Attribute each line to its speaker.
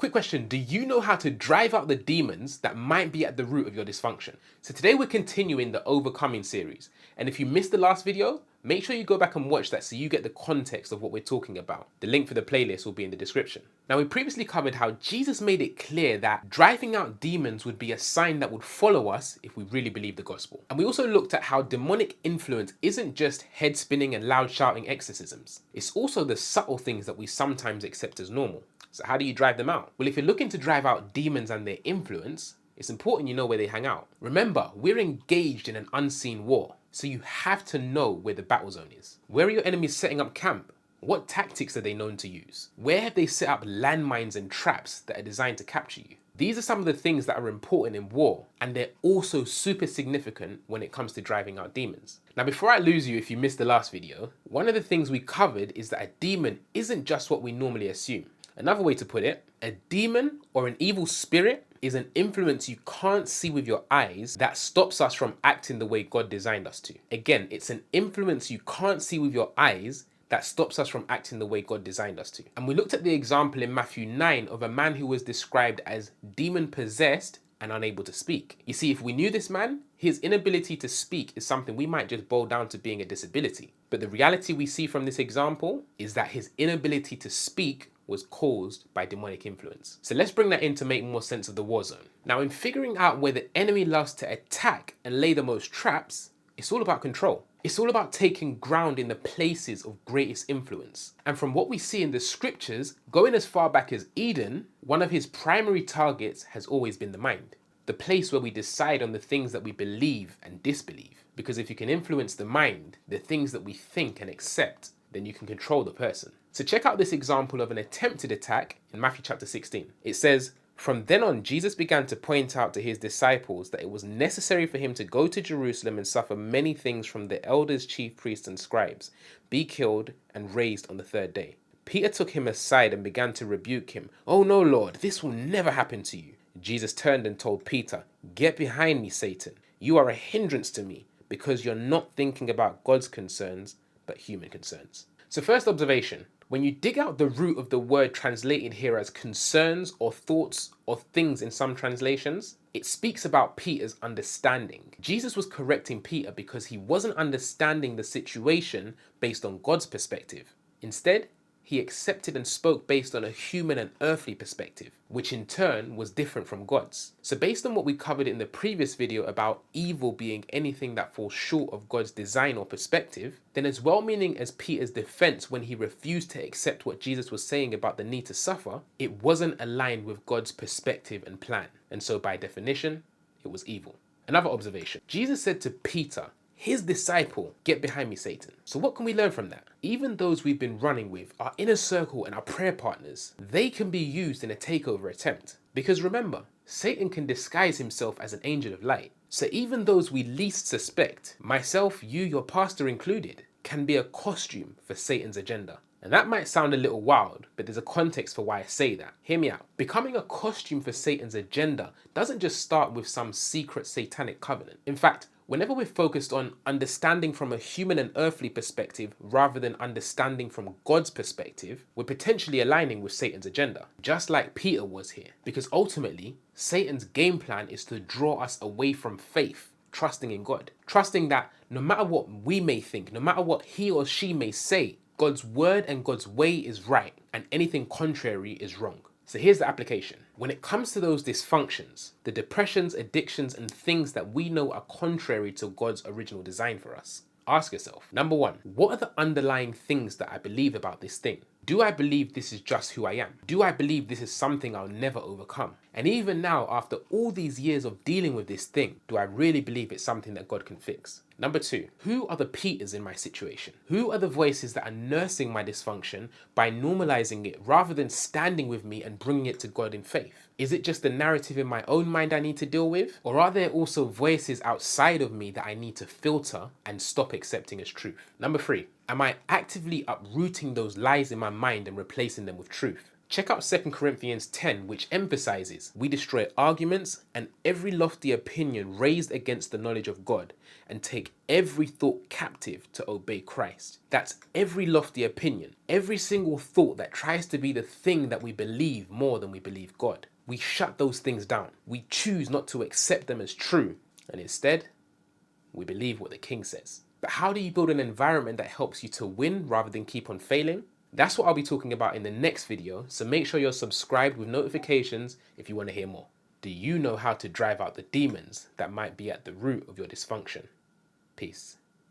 Speaker 1: Quick question, do you know how to drive out the demons that might be at the root of your dysfunction? So today we're continuing the Overcoming series. And if you missed the last video, make sure you go back and watch that so you get the context of what we're talking about. The link for the playlist will be in the description. Now we previously covered how Jesus made it clear that driving out demons would be a sign that would follow us if we really believe the gospel. And we also looked at how demonic influence isn't just head spinning and loud shouting exorcisms. It's also the subtle things that we sometimes accept as normal. So how do you drive them out? Well, if you're looking to drive out demons and their influence, it's important you know where they hang out. Remember, we're engaged in an unseen war, so you have to know where the battle zone is. Where are your enemies setting up camp? What tactics are they known to use? Where have they set up landmines and traps that are designed to capture you? These are some of the things that are important in war, and they're also super significant when it comes to driving out demons. Now, before I lose you if you missed the last video, one of the things we covered is that a demon isn't just what we normally assume. Another way to put it, a demon or an evil spirit is an influence you can't see with your eyes that stops us from acting the way God designed us to. Again, it's an influence you can't see with your eyes that stops us from acting the way God designed us to. And we looked at the example in Matthew 9 of a man who was described as demon possessed and unable to speak. You see, if we knew this man, his inability to speak is something we might just boil down to being a disability. But the reality we see from this example is that his inability to speak was caused by demonic influence. So let's bring that in to make more sense of the war zone. Now, in figuring out where the enemy loves to attack and lay the most traps, it's all about control. It's all about taking ground in the places of greatest influence. And from what we see in the scriptures, going as far back as Eden, one of his primary targets has always been the mind. The place where we decide on the things that we believe and disbelieve. Because if you can influence the mind, the things that we think and accept, then you can control the person. So check out this example of an attempted attack in Matthew chapter 16. It says, "From then on, Jesus began to point out to his disciples that it was necessary for him to go to Jerusalem and suffer many things from the elders, chief priests, and scribes, be killed, and raised on the third day." Peter took him aside and began to rebuke him. "Oh no, Lord, this will never happen to you." Jesus turned and told Peter, "Get behind me, Satan. You are a hindrance to me because you're not thinking about God's concerns, but human concerns." So first observation, when you dig out the root of the word translated here as concerns or thoughts or things in some translations, it speaks about Peter's understanding. Jesus was correcting Peter because he wasn't understanding the situation based on God's perspective. Instead, he accepted and spoke based on a human and earthly perspective, which in turn was different from God's. So based on what we covered in the previous video about evil being anything that falls short of God's design or perspective, then as well-meaning as Peter's defense when he refused to accept what Jesus was saying about the need to suffer, it wasn't aligned with God's perspective and plan. And so by definition, it was evil. Another observation, Jesus said to Peter, his disciple, "Get behind me, Satan." So what can we learn from that? Even those we've been running with, our inner circle and our prayer partners, they can be used in a takeover attempt. Because remember, Satan can disguise himself as an angel of light. So even those we least suspect, myself, you, your pastor included, can be a costume for Satan's agenda. And that might sound a little wild, but there's a context for why I say that. Hear me out. Becoming a costume for Satan's agenda doesn't just start with some secret satanic covenant. In fact, whenever we're focused on understanding from a human and earthly perspective rather than understanding from God's perspective, we're potentially aligning with Satan's agenda, just like Peter was here. Because ultimately, Satan's game plan is to draw us away from faith, trusting in God. Trusting that no matter what we may think, no matter what he or she may say, God's word and God's way is right, and anything contrary is wrong. So here's the application. When it comes to those dysfunctions, the depressions, addictions, and things that we know are contrary to God's original design for us, ask yourself, number one, what are the underlying things that I believe about this thing? Do I believe this is just who I am? Do I believe this is something I'll never overcome? And even now, after all these years of dealing with this thing, do I really believe it's something that God can fix? Number two, who are the Peters in my situation? Who are the voices that are nursing my dysfunction by normalizing it rather than standing with me and bringing it to God in faith? Is it just the narrative in my own mind I need to deal with? Or are there also voices outside of me that I need to filter and stop accepting as truth? Number three, am I actively uprooting those lies in my mind and replacing them with truth? Check out 2 Corinthians 10, which emphasizes we destroy arguments and every lofty opinion raised against the knowledge of God and take every thought captive to obey Christ. That's every lofty opinion, every single thought that tries to be the thing that we believe more than we believe God. We shut those things down. We choose not to accept them as true, and instead, we believe what the King says. But how do you build an environment that helps you to win rather than keep on failing? That's what I'll be talking about in the next video, so make sure you're subscribed with notifications if you want to hear more. Do you know how to drive out the demons that might be at the root of your dysfunction? Peace.